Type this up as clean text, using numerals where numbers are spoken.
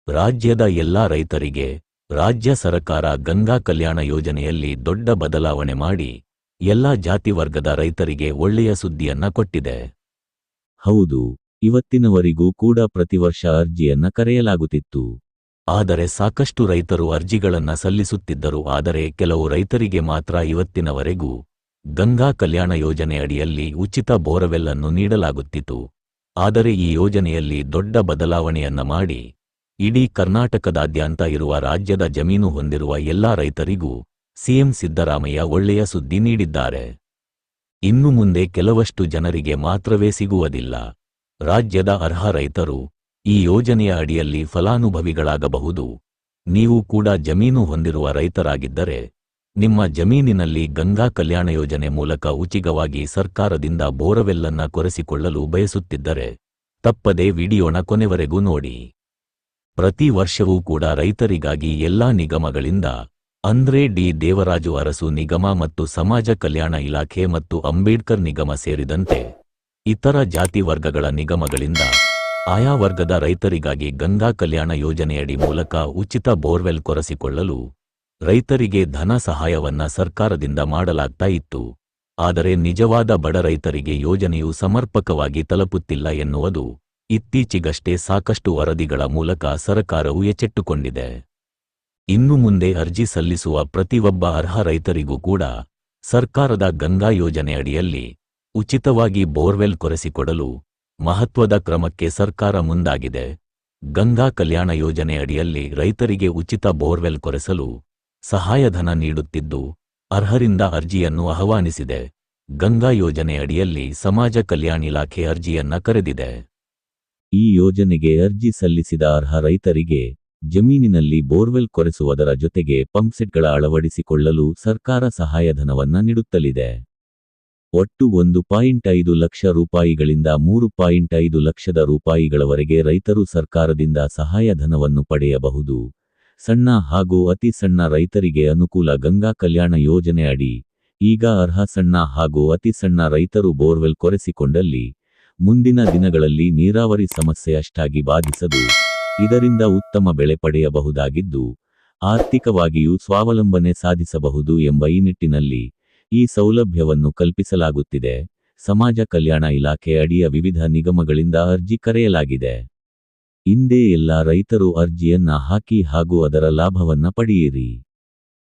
ರಾಜ್ಯದ ಎಲ್ಲಾ ರೈತರಿಗೆ ರಾಜ್ಯ ಸರಕಾರ ಗಂಗಾ ಕಲ್ಯಾಣ ಯೋಜನೆಯಲ್ಲಿ ದೊಡ್ಡ ಬದಲಾವಣೆ ಮಾಡಿ ಎಲ್ಲಾ ಜಾತಿ ವರ್ಗದ ರೈತರಿಗೆ ಒಳ್ಳೆಯ ಸುದ್ದಿಯನ್ನ ಕೊಟ್ಟಿದೆ. ಹೌದು, ಇವತ್ತಿನವರೆಗೂ ಕೂಡ ಪ್ರತಿವರ್ಷ ಅರ್ಜಿಯನ್ನ ಕರೆಯಲಾಗುತ್ತಿತ್ತು. ಆದರೆ ಸಾಕಷ್ಟು ರೈತರು ಅರ್ಜಿಗಳನ್ನ ಸಲ್ಲಿಸುತ್ತಿದ್ದರು. ಆದರೆ ಕೆಲವು ರೈತರಿಗೆ ಮಾತ್ರ ಇವತ್ತಿನವರೆಗೂ ಗಂಗಾ ಕಲ್ಯಾಣ ಯೋಜನೆ ಅಡಿಯಲ್ಲಿ ಉಚಿತ ಬೋರ್ವೆಲ್ ಅನ್ನು ನೀಡಲಾಗುತ್ತಿತ್ತು. ಆದರೆ ಈ ಯೋಜನೆಯಲ್ಲಿ ದೊಡ್ಡ ಬದಲಾವಣೆಯನ್ನ ಮಾಡಿ ಇಡೀ ಕರ್ನಾಟಕದಾದ್ಯಂತ ಇರುವ ರಾಜ್ಯದ ಜಮೀನು ಹೊಂದಿರುವ ಎಲ್ಲಾ ರೈತರಿಗೂ ಸಿಎಂ ಸಿದ್ದರಾಮಯ್ಯ ಒಳ್ಳೆಯ ಸುದ್ದಿ ನೀಡಿದ್ದಾರೆ. ಇನ್ನು ಮುಂದೆ ಕೆಲವಷ್ಟು ಜನರಿಗೆ ಮಾತ್ರವೇ ಸಿಗುವುದಿಲ್ಲ. ರಾಜ್ಯದ ಅರ್ಹ ರೈತರು ಈ ಯೋಜನೆಯ ಅಡಿಯಲ್ಲಿ ಫಲಾನುಭವಿಗಳಾಗಬಹುದು. ನೀವು ಕೂಡ ಜಮೀನು ಹೊಂದಿರುವ ರೈತರಾಗಿದ್ದರೆ ನಿಮ್ಮ ಜಮೀನಿನಲ್ಲಿ ಗಂಗಾ ಕಲ್ಯಾಣ ಯೋಜನೆ ಮೂಲಕ ಉಚಿತವಾಗಿ ಸರ್ಕಾರದಿಂದ ಬೋರ್ವೆಲ್ಲನ್ನ ಕೊರೆಸಿಕೊಳ್ಳಲು ಬಯಸುತ್ತಿದ್ದರೆ ತಪ್ಪದೆ ವಿಡಿಯೋನ ಕೊನೆವರೆಗೂ ನೋಡಿ. ಪ್ರತಿ ವರ್ಷವೂ ಕೂಡ ರೈತರಿಗಾಗಿ ಎಲ್ಲಾ ನಿಗಮಗಳಿಂದ ಅಂದ್ರೆ ಡಿ ದೇವರಾಜು ಅರಸು ನಿಗಮ ಮತ್ತು ಸಮಾಜ ಕಲ್ಯಾಣ ಇಲಾಖೆ ಮತ್ತು ಅಂಬೇಡ್ಕರ್ ನಿಗಮ ಸೇರಿದಂತೆ ಇತರ ಜಾತಿ ವರ್ಗಗಳ ನಿಗಮಗಳಿಂದ ಆಯಾ ವರ್ಗದ ರೈತರಿಗಾಗಿ ಗಂಗಾ ಕಲ್ಯಾಣ ಯೋಜನೆಯಡಿ ಮೂಲಕ ಉಚಿತ ಬೋರ್ವೆಲ್ ಕೊರೆಸಿಕೊಳ್ಳಲು ರೈತರಿಗೆ ಧನ ಸಹಾಯವನ್ನ ಸರ್ಕಾರದಿಂದ ಮಾಡಲಾಗ್ತಾ ಇತ್ತು. ಆದರೆ ನಿಜವಾದ ಬಡ ರೈತರಿಗೆ ಯೋಜನೆಯು ಸಮರ್ಪಕವಾಗಿ ತಲುಪುತ್ತಿಲ್ಲ ಎನ್ನುವುದು ಇತ್ತೀಚೆಗಷ್ಟೇ ಸಾಕಷ್ಟು ವರದಿಗಳ ಮೂಲಕ ಸರ್ಕಾರವು ಎಚ್ಚೆತ್ತುಕೊಂಡಿದೆ. ಇನ್ನು ಮುಂದೆ ಅರ್ಜಿ ಸಲ್ಲಿಸುವ ಪ್ರತಿಯೊಬ್ಬ ಅರ್ಹ ರೈತರಿಗೂ ಕೂಡ ಸರ್ಕಾರದ ಗಂಗಾ ಯೋಜನೆ ಅಡಿಯಲ್ಲಿ ಉಚಿತವಾಗಿ ಬೋರ್ವೆಲ್ ಕೊರೆಸಿಕೊಡಲು ಮಹತ್ವದ ಕ್ರಮಕ್ಕೆ ಸರ್ಕಾರ ಮುಂದಾಗಿದೆ. ಗಂಗಾ ಕಲ್ಯಾಣ ಯೋಜನೆ ಅಡಿಯಲ್ಲಿ ರೈತರಿಗೆ ಉಚಿತ ಬೋರ್ವೆಲ್ ಕೊರೆಸಲು ಸಹಾಯಧನ ನೀಡುತ್ತಿದ್ದು ಅರ್ಹರಿಂದ ಅರ್ಜಿಯನ್ನು ಆಹ್ವಾನಿಸಿದೆ. ಗಂಗಾ ಯೋಜನೆ ಅಡಿಯಲ್ಲಿ ಸಮಾಜ ಕಲ್ಯಾಣ ಇಲಾಖೆ ಅರ್ಜಿಯನ್ನ ಕರೆದಿದೆ. ಈ ಯೋಜನೆಗೆ ಅರ್ಜಿ ಸಲ್ಲಿಸಿದ ಅರ್ಹ ರೈತರಿಗೆ ಜಮೀನಿನಲ್ಲಿ ಬೋರ್ವೆಲ್ ಕೊರೆಸುವುದರ ಜೊತೆಗೆ ಪಂಪ್ಸೆಟ್ಗಳ ಅಳವಡಿಸಿಕೊಳ್ಳಲು ಸರ್ಕಾರ ಸಹಾಯಧನವನ್ನ ನೀಡುತ್ತಲಿದೆ. ಒಟ್ಟು 1.5 ಲಕ್ಷ ರೂಪಾಯಿಗಳಿಂದ 3.5 ಲಕ್ಷದ ರೂಪಾಯಿಗಳವರೆಗೆ ರೈತರು ಸರ್ಕಾರದಿಂದ ಸಹಾಯಧನವನ್ನು ಪಡೆಯಬಹುದು. ಸಣ್ಣ ಹಾಗೂ ಅತಿ ಸಣ್ಣ ರೈತರಿಗೆ ಅನುಕೂಲ. ಗಂಗಾ ಕಲ್ಯಾಣ ಯೋಜನೆ ಅಡಿ ಈಗ ಅರ್ಹ ಸಣ್ಣ ಹಾಗೂ ಅತಿ ಸಣ್ಣ ರೈತರು ಬೋರ್ವೆಲ್ ಕೊರೆಸಿಕೊಂಡಲ್ಲಿ ಮುಂದಿನ ದಿನಗಳಲ್ಲಿ ನೀರಾವರಿ ಸಮಸ್ಯೆ ಅಷ್ಟಾಗಿ ಬಾಧಿಸದು. ಇದರಿಂದ ಉತ್ತಮ ಬೆಳೆ ಪಡೆಯಬಹುದಾಗಿದ್ದು ಆರ್ಥಿಕವಾಗಿಯೂ ಸ್ವಾವಲಂಬನೆ ಸಾಧಿಸಬಹುದು ಎಂಬ ಈ ನಿಟ್ಟಿನಲ್ಲಿ ಈ ಸೌಲಭ್ಯವನ್ನು ಕಲ್ಪಿಸಲಾಗುತ್ತಿದೆ. ಸಮಾಜ ಕಲ್ಯಾಣ ಇಲಾಖೆ ಅಡಿಯ ವಿವಿಧ ನಿಗಮಗಳಿಂದ ಅರ್ಜಿ ಕರೆಯಲಾಗಿದೆ. ಇಂದೇ ಎಲ್ಲ ರೈತರು ಅರ್ಜಿಯನ್ನ ಹಾಕಿ ಹಾಗೂ ಅದರ ಲಾಭವನ್ನ ಪಡೆಯಿರಿ.